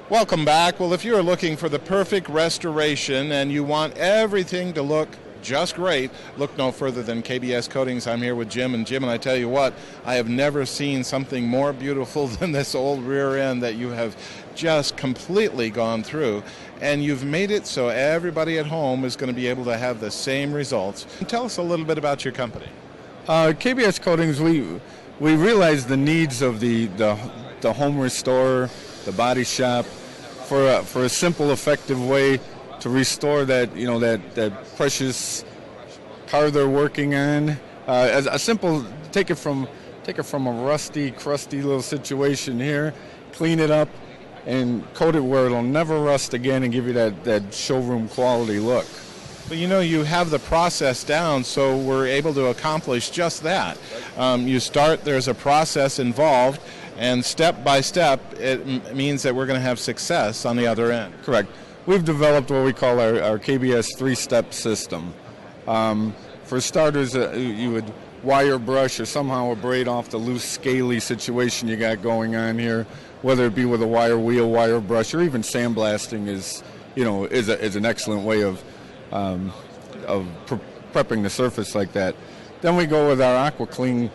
Welcome back. Well, if you're looking for the perfect restoration and you want everything to look just great, look no further than KBS Coatings. I'm here with Jim, and I tell you what, I have never seen something more beautiful than this old rear end that you have just completely gone through, and you've made it so everybody at home is going to be able to have the same results. Tell us a little bit about your company. KBS Coatings, we realize the needs of the home restorer, the body shop, for a simple, effective way to restore that precious car they're working on. As a simple, take it from a rusty, crusty little situation here, clean it up, and coat it where it'll never rust again, and give you that showroom quality look. But you have the process down, so we're able to accomplish just that. You start, there's a process involved, and step by step, it means that we're going to have success on the other end. Correct. We've developed what we call our KBS three-step system. For starters, you would wire brush or somehow abrade off the loose, scaly situation you got going on here, whether it be with a wire wheel, wire brush, or even sandblasting is an excellent way of prepping the surface like that. Then we go with our AquaClean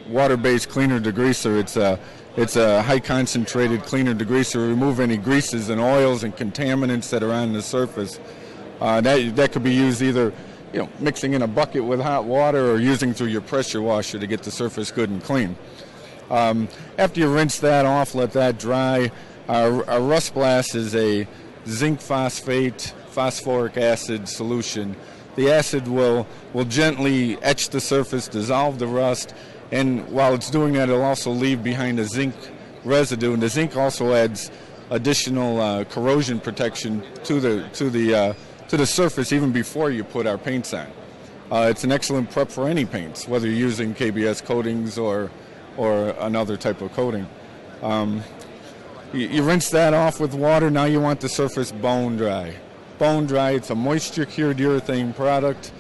water-based cleaner degreaser. It's a high concentrated cleaner degreaser. Remove any greases and oils and contaminants that are on the surface. That could be used either mixing in a bucket with hot water or using through your pressure washer to get the surface good and clean. After you rinse that off, let that dry. Our Rust Blast is a zinc phosphate phosphoric acid solution. The acid will gently etch the surface, dissolve the rust, and while it's doing that, it'll also leave behind a zinc residue. And the zinc also adds additional corrosion protection to the surface even before you put our paints on. It's an excellent prep for any paints, whether you're using KBS Coatings or another type of coating. You rinse that off with water. Now you want the surface bone dry. Bone dry. It's a moisture-cured urethane product.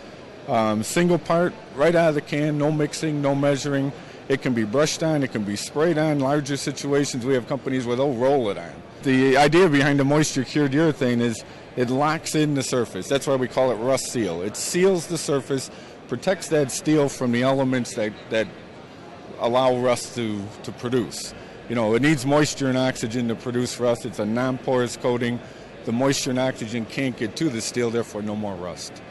Single part, right out of the can, no mixing, no measuring. It can be brushed on, it can be sprayed on. Larger situations, we have companies where they'll roll it on. The idea behind the moisture-cured urethane is it locks in the surface. That's why we call it rust seal. It seals the surface, protects that steel from the elements that allow rust to produce. It needs moisture and oxygen to produce rust. It's a non-porous coating. The moisture and oxygen can't get to the steel, therefore no more rust.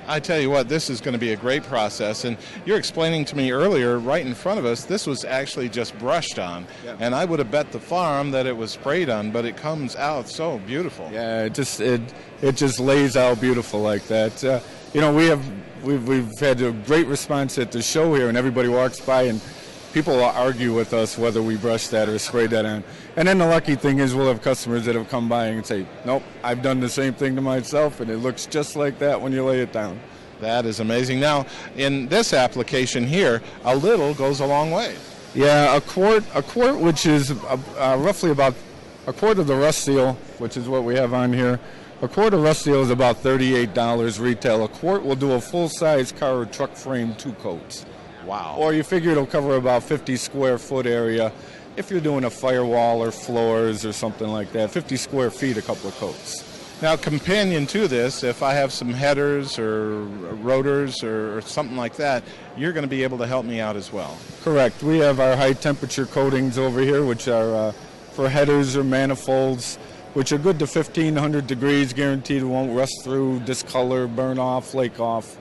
I tell you what, this is going to be a great process, and you're explaining to me earlier, right in front of us, this was actually just brushed on, and I would have bet the farm that it was sprayed on, but it comes out so beautiful. Yeah, it just lays out beautiful like that. We've had a great response at the show here, and everybody walks by and people argue with us whether we brush that or spray that on. And then the lucky thing is we'll have customers that have come by and say, nope, I've done the same thing to myself, and it looks just like that when you lay it down. That is amazing. Now, in this application here, a little goes a long way. Yeah, a quart, which is roughly about a quart of the rust seal, which is what we have on here. A quart of rust seal is about $38 retail. A quart will do a full-size car or truck frame 2 coats. Wow. Or you figure it'll cover about 50 square foot area if you're doing a firewall or floors or something like that. 50 square feet, a couple of coats. Now, companion to this, if I have some headers or rotors or something like that, you're going to be able to help me out as well. Correct. We have our high temperature coatings over here, which are for headers or manifolds, which are good to 1,500 degrees, guaranteed it won't rust through, discolor, burn off, flake off.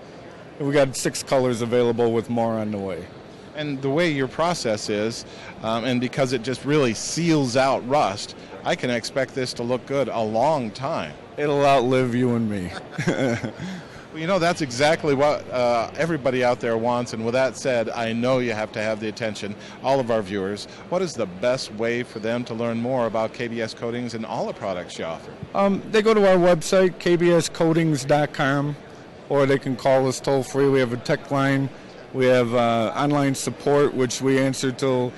We got 6 colors available with more on the way. And the way your process is, and because it just really seals out rust, I can expect this to look good a long time. It'll outlive you and me. Well, that's exactly what everybody out there wants. And with that said, I know you have to have the attention, all of our viewers. What is the best way for them to learn more about KBS Coatings and all the products you offer? They go to our website, kbscoatings.com. Or they can call us toll free. We have a tech line. We have online support, which we answer till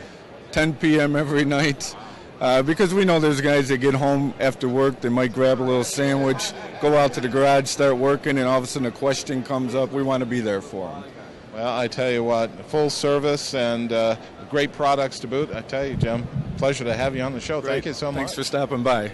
10 p.m. every night. Because we know there's guys that get home after work, they might grab a little sandwich, go out to the garage, start working, and all of a sudden a question comes up. We want to be there for them. Well, I tell you what, full service and great products to boot. I tell you, Jim, pleasure to have you on the show. Great. Thank you so much. Thanks for stopping by.